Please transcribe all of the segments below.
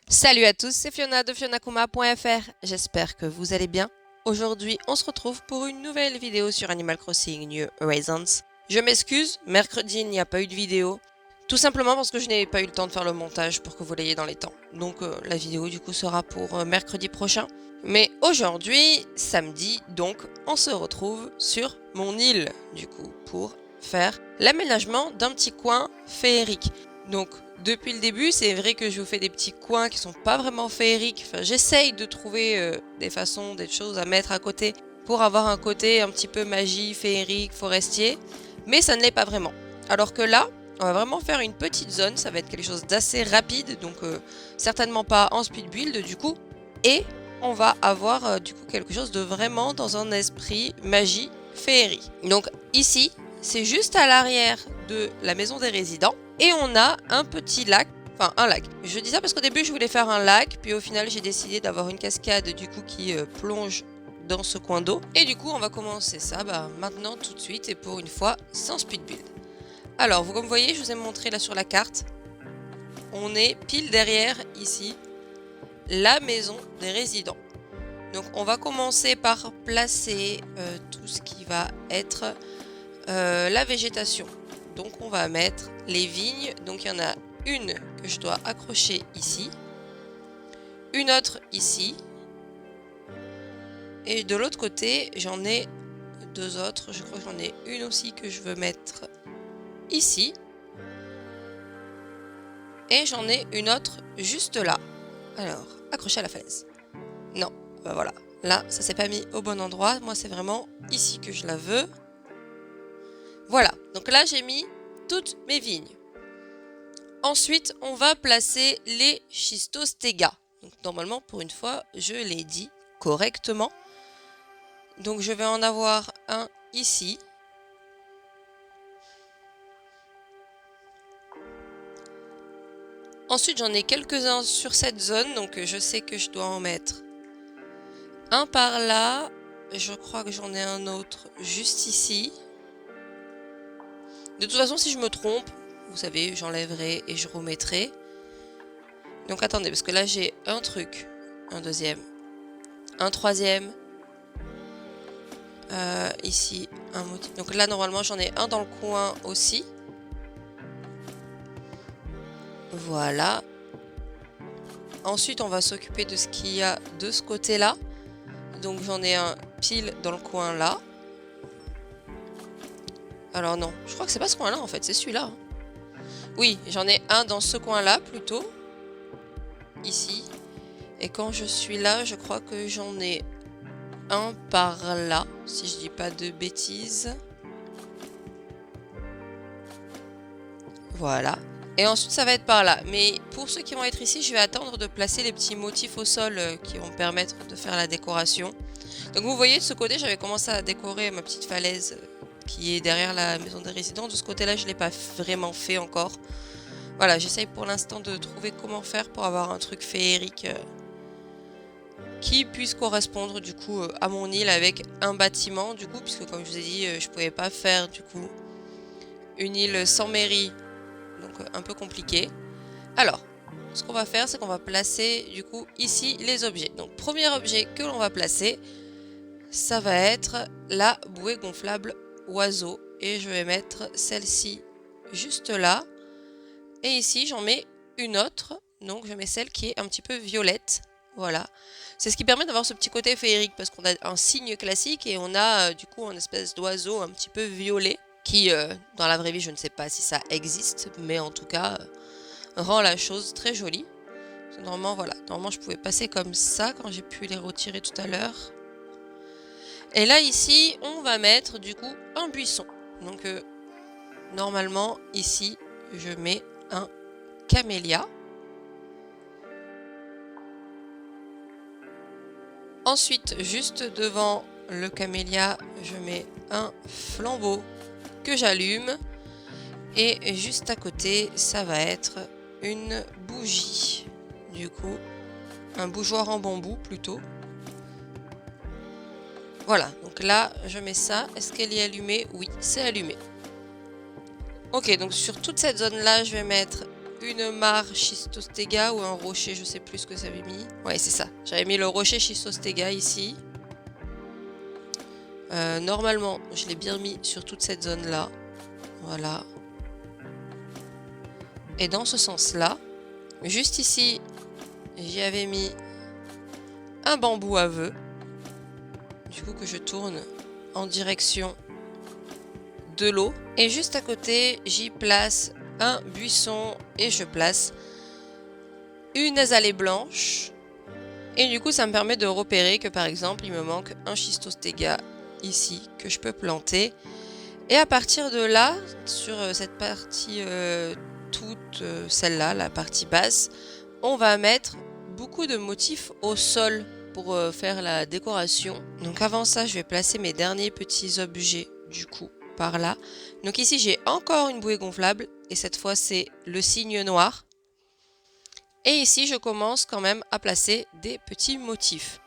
Salut à tous, c'est Fiona de fionakuma.fr. J'espère que vous allez bien. Aujourd'hui, on se retrouve pour une nouvelle vidéo sur Animal Crossing New Horizons. Je m'excuse, mercredi il n'y a pas eu de vidéo. Tout simplement parce que je n'ai pas eu le temps de faire le montage pour que vous l'ayez dans les temps. Donc la vidéo du coup sera pour mercredi prochain. Mais aujourd'hui, samedi, donc, on se retrouve sur mon île, du coup, pour faire l'aménagement d'un petit coin féerique. Donc, depuis le début, c'est vrai que je vous fais des petits coins qui sont pas vraiment féeriques. Enfin, j'essaye de trouver des façons, des choses à mettre à côté pour avoir un côté un petit peu magie, féerique, forestier. Mais ça ne l'est pas vraiment. Alors que là, on va vraiment faire une petite zone. Ça va être quelque chose d'assez rapide. Donc, certainement pas en speed build du coup. Et on va avoir du coup quelque chose de vraiment dans un esprit magie, féerie. Donc, ici, c'est juste à l'arrière de la maison des résidents. Et on a un petit lac, enfin un lac. Je dis ça parce qu'au début je voulais faire un lac, puis au final j'ai décidé d'avoir une cascade du coup qui plonge dans ce coin d'eau. Et du coup on va commencer ça maintenant tout de suite et pour une fois sans speed build. Alors vous comme vous voyez je vous ai montré là sur la carte, on est pile derrière ici la maison des résidents. Donc on va commencer par placer tout ce qui va être la végétation. Donc on va mettre les vignes. Donc il y en a une que je dois accrocher ici. Une autre ici. Et de l'autre côté, j'en ai deux autres. Je crois que j'en ai une aussi que je veux mettre ici. Et j'en ai une autre juste là. Alors, accrocher à la falaise. Non, voilà. Là, ça s'est pas mis au bon endroit. Moi, c'est vraiment ici que je la veux. Voilà. Donc là, j'ai mis toutes mes vignes. Ensuite, on va placer les schistostégas. Donc, normalement, pour une fois, je l'ai dit correctement. Donc, je vais en avoir un ici. Ensuite, j'en ai quelques-uns sur cette zone. Donc, je sais que je dois en mettre un par là. Je crois que j'en ai un autre juste ici. De toute façon, si je me trompe, vous savez, j'enlèverai et je remettrai. Donc, attendez, parce que là, j'ai un truc, un deuxième, un troisième. Ici, un motif. Donc là, normalement, j'en ai un dans le coin aussi. Voilà. Ensuite, on va s'occuper de ce qu'il y a de ce côté-là. Donc, j'en ai un pile dans le coin là. Alors non, je crois que c'est pas ce coin-là, en fait. C'est celui-là. Oui, j'en ai un dans ce coin-là, plutôt. Ici. Et quand je suis là, je crois que j'en ai un par là, si je dis pas de bêtises. Voilà. Et ensuite, ça va être par là. Mais pour ceux qui vont être ici, je vais attendre de placer les petits motifs au sol qui vont permettre de faire la décoration. Donc vous voyez, de ce côté, j'avais commencé à décorer ma petite falaise qui est derrière la maison des résidents. De ce côté-là, je ne l'ai pas vraiment fait encore. Voilà, j'essaye pour l'instant de trouver comment faire pour avoir un truc féerique qui puisse correspondre du coup à mon île avec un bâtiment du coup, puisque comme je vous ai dit, je pouvais pas faire du coup une île sans mairie, donc un peu compliqué. Alors, ce qu'on va faire, c'est qu'on va placer du coup ici les objets. Donc premier objet que l'on va placer, ça va être la bouée gonflable oiseau. Et je vais mettre celle-ci juste là. Et ici, j'en mets une autre. Donc je mets celle qui est un petit peu violette. Voilà. C'est ce qui permet d'avoir ce petit côté féerique parce qu'on a un signe classique et on a du coup une espèce d'oiseau un petit peu violet qui, dans la vraie vie, je ne sais pas si ça existe, mais en tout cas, rend la chose très jolie. Normalement, voilà. Normalement, je pouvais passer comme ça quand j'ai pu les retirer tout à l'heure. Et là, ici, on va mettre du coup un buisson. Donc, normalement, ici, je mets un camélia. Ensuite, juste devant le camélia, je mets un flambeau que j'allume. Et juste à côté, ça va être une bougie. Du coup, un bougeoir en bambou plutôt. Voilà, donc là, je mets ça. Est-ce qu'elle est allumée? Oui, c'est allumé. Ok, donc sur toute cette zone-là, je vais mettre une mare schistostega ou un rocher, je sais plus ce que ça avait mis. Ouais, c'est ça. J'avais mis le rocher schistostega ici. Normalement, je l'ai bien mis sur toute cette zone-là. Voilà. Et dans ce sens-là, juste ici, j'y avais mis un bambou aveu. Du coup, que je tourne en direction de l'eau. Et juste à côté, j'y place un buisson et je place une azalée blanche. Et du coup, ça me permet de repérer que par exemple, il me manque un schistostega ici que je peux planter. Et à partir de là, sur cette partie toute celle-là, la partie basse, on va mettre beaucoup de motifs au sol pour faire la décoration. Donc avant ça, je vais placer mes derniers petits objets du coup par là. Donc ici, j'ai encore une bouée gonflable et cette fois, c'est le cygne noir. Et ici, je commence quand même à placer des petits motifs.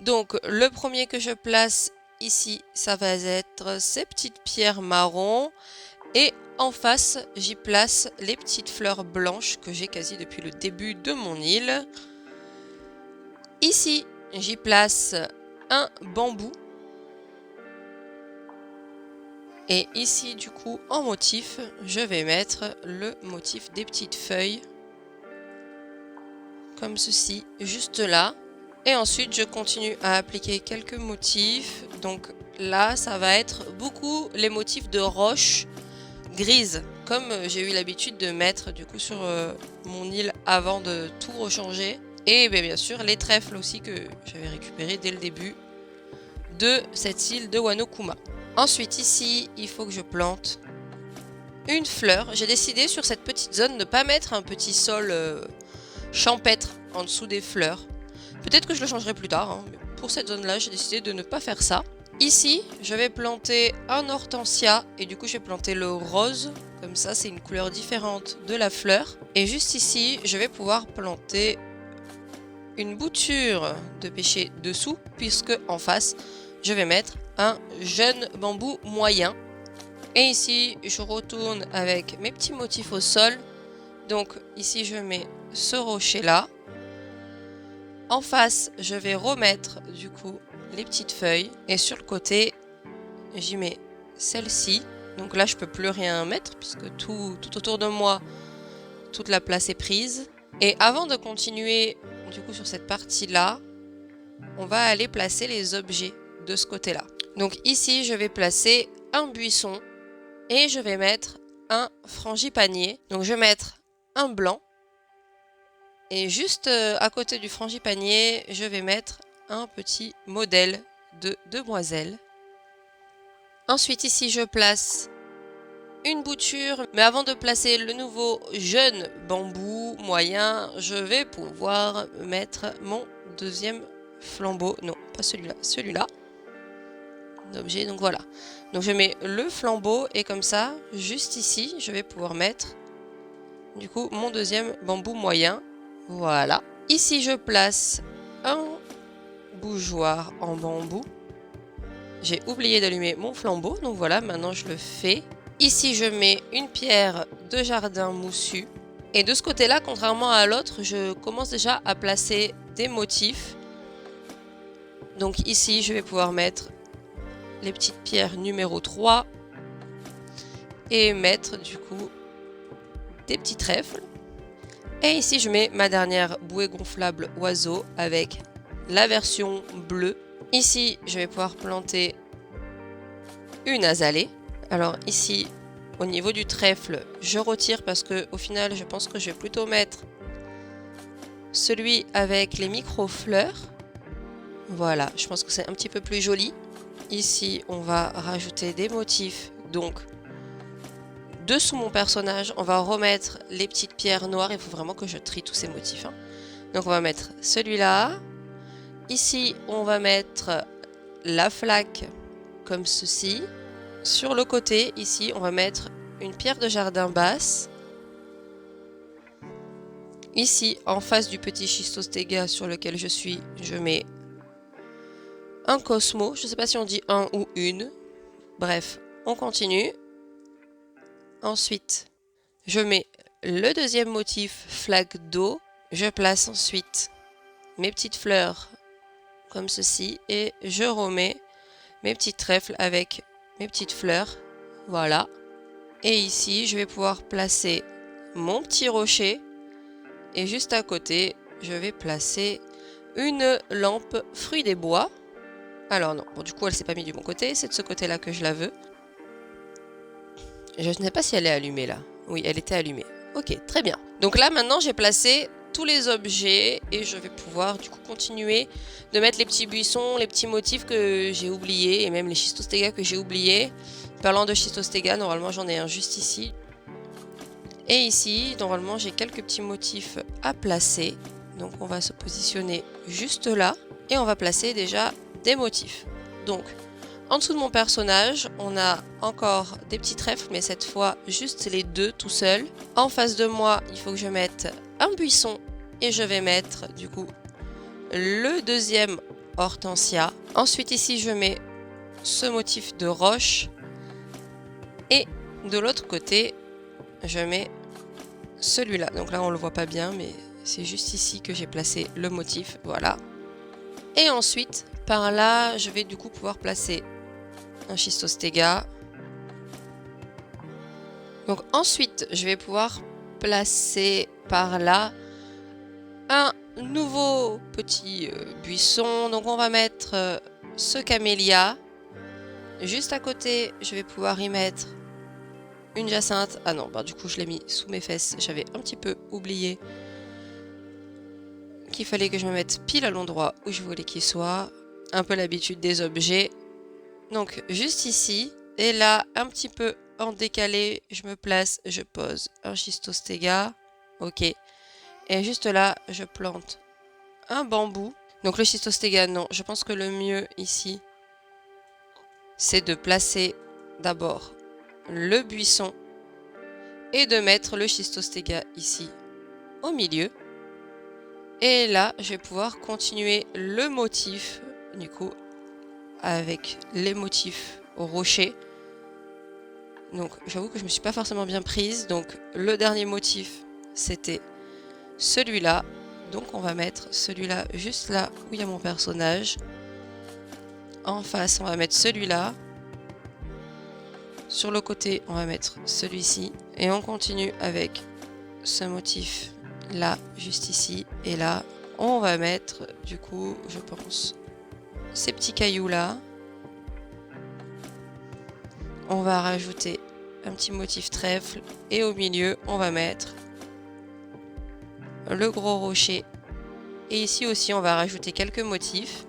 Donc le premier que je place ici, ça va être ces petites pierres marron. Et en face, j'y place les petites fleurs blanches que j'ai quasi depuis le début de mon île. Ici, j'y place un bambou. Et ici, du coup, en motif, je vais mettre le motif des petites feuilles. Comme ceci, juste là. Et ensuite, je continue à appliquer quelques motifs. Donc là, ça va être beaucoup les motifs de roches grises, comme j'ai eu l'habitude de mettre du coup sur mon île avant de tout rechanger. Et bien sûr, les trèfles aussi que j'avais récupéré dès le début de cette île de Wano Kuma. Ensuite, ici, il faut que je plante une fleur. J'ai décidé sur cette petite zone de ne pas mettre un petit sol champêtre en dessous des fleurs. Peut-être que je le changerai plus tard, hein, mais pour cette zone-là, j'ai décidé de ne pas faire ça. Ici, je vais planter un hortensia et du coup, je vais planter le rose. Comme ça, c'est une couleur différente de la fleur. Et juste ici, je vais pouvoir planter une bouture de pêcher dessous, puisque en face, je vais mettre un jeune bambou moyen. Et ici, je retourne avec mes petits motifs au sol. Donc ici, je mets ce rocher-là. En face, je vais remettre du coup les petites feuilles. Et sur le côté, j'y mets celle-ci. Donc là, je peux plus rien mettre puisque tout autour de moi, toute la place est prise. Et avant de continuer du coup sur cette partie-là, on va aller placer les objets de ce côté-là. Donc ici, je vais placer un buisson et je vais mettre un frangipanier. Donc je vais mettre un blanc. Et juste à côté du frangipanier, je vais mettre un petit modèle de demoiselle. Ensuite ici je place une bouture, mais avant de placer le nouveau jeune bambou moyen, je vais pouvoir mettre mon deuxième flambeau. Non, pas celui-là, celui-là. D'objet, donc voilà. Donc je mets le flambeau et comme ça, juste ici, je vais pouvoir mettre du coup mon deuxième bambou moyen. Voilà. Ici, je place un bougeoir en bambou. J'ai oublié d'allumer mon flambeau, donc voilà, maintenant je le fais. Ici, je mets une pierre de jardin moussue. Et de ce côté-là, contrairement à l'autre, je commence déjà à placer des motifs. Donc ici, je vais pouvoir mettre les petites pierres numéro 3 et mettre du coup des petits trèfles. Et ici, je mets ma dernière bouée gonflable oiseau avec la version bleue. Ici, je vais pouvoir planter une azalée. Alors ici, au niveau du trèfle, je retire parce que au final, je pense que je vais plutôt mettre celui avec les micro-fleurs. Voilà, je pense que c'est un petit peu plus joli. Ici, on va rajouter des motifs. Donc, dessous mon personnage, on va remettre les petites pierres noires. Il faut vraiment que je trie tous ces motifs. Hein. Donc on va mettre celui-là. Ici, on va mettre la flaque comme ceci. Sur le côté, ici, on va mettre une pierre de jardin basse. Ici, en face du petit schistostega sur lequel je suis, je mets un cosmo. Je ne sais pas si on dit un ou une. Bref, on continue. Ensuite, je mets le deuxième motif, flaque d'eau. Je place ensuite mes petites fleurs comme ceci et je remets mes petites trèfles avec mes petites fleurs. Voilà. Et ici, je vais pouvoir placer mon petit rocher et juste à côté, je vais placer une lampe fruit des bois. Alors non, bon du coup elle s'est pas mise du bon côté, c'est de ce côté-là que je la veux. Je ne sais pas si elle est allumée là. Oui, elle était allumée. Ok, très bien. Donc là maintenant j'ai placé tous les objets et je vais pouvoir du coup continuer de mettre les petits buissons, les petits motifs que j'ai oubliés et même les schistostégas que j'ai oubliés. Parlant de schistostégas, normalement j'en ai un juste ici. Et ici, normalement j'ai quelques petits motifs à placer. Donc on va se positionner juste là et on va placer déjà des motifs. Donc en dessous de mon personnage, on a encore des petits trèfles, mais cette fois juste les deux tout seuls. En face de moi, il faut que je mette un buisson et je vais mettre du coup le deuxième hortensia. Ensuite ici, je mets ce motif de roche et de l'autre côté, je mets celui-là. Donc là, on le voit pas bien, mais c'est juste ici que j'ai placé le motif. Voilà. Et ensuite, par là, je vais du coup pouvoir placer un schistostéga. Donc ensuite, je vais pouvoir placer par là un nouveau petit buisson. Donc on va mettre ce camélia. Juste à côté, je vais pouvoir y mettre une jacinthe. Ah non, bah du coup je l'ai mis sous mes fesses. J'avais un petit peu oublié qu'il fallait que je me mette pile à l'endroit où je voulais qu'il soit. Un peu l'habitude des objets. Donc juste ici, et là, un petit peu en décalé, je me place, je pose un schistostéga. Ok. Et juste là, je plante un bambou. Donc le schistostéga, non. Je pense que le mieux ici, c'est de placer d'abord le buisson et de mettre le schistostéga ici au milieu. Et là, je vais pouvoir continuer le motif, du coup, avec les motifs au rocher. Donc, j'avoue que je me suis pas forcément bien prise. Donc, le dernier motif, c'était celui-là. Donc, on va mettre celui-là juste là où il y a mon personnage. En face, on va mettre celui-là. Sur le côté, on va mettre celui-ci. Et on continue avec ce motif là, juste ici. Et là, on va mettre, du coup, je pense, ces petits cailloux là. On va rajouter un petit motif trèfle. Et au milieu, on va mettre le gros rocher. Et ici aussi, on va rajouter quelques motifs.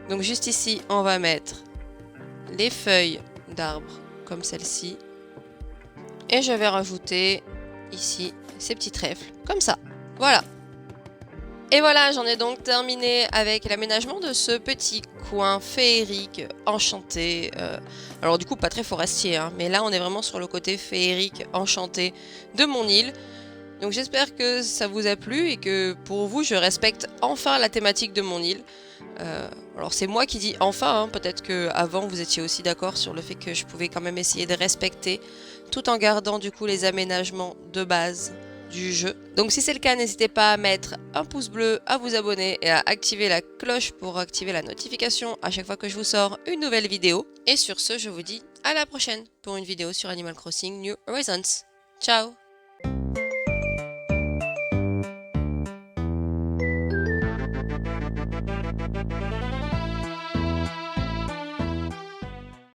Donc juste ici, on va mettre les feuilles d'arbres comme celle-ci. Et je vais rajouter ici ces petits trèfles, comme ça. Voilà. Et voilà, j'en ai donc terminé avec l'aménagement de ce petit coin féerique, enchanté. Alors du coup, pas très forestier, hein, mais là, on est vraiment sur le côté féerique, enchanté de mon île. Donc j'espère que ça vous a plu et que pour vous, je respecte enfin la thématique de mon île. Alors c'est moi qui dis enfin, hein, peut-être qu'avant vous étiez aussi d'accord sur le fait que je pouvais quand même essayer de respecter tout en gardant du coup les aménagements de base du jeu. Donc si c'est le cas, n'hésitez pas à mettre un pouce bleu, à vous abonner et à activer la cloche pour activer la notification à chaque fois que je vous sors une nouvelle vidéo. Et sur ce, je vous dis à la prochaine pour une vidéo sur Animal Crossing New Horizons. Ciao!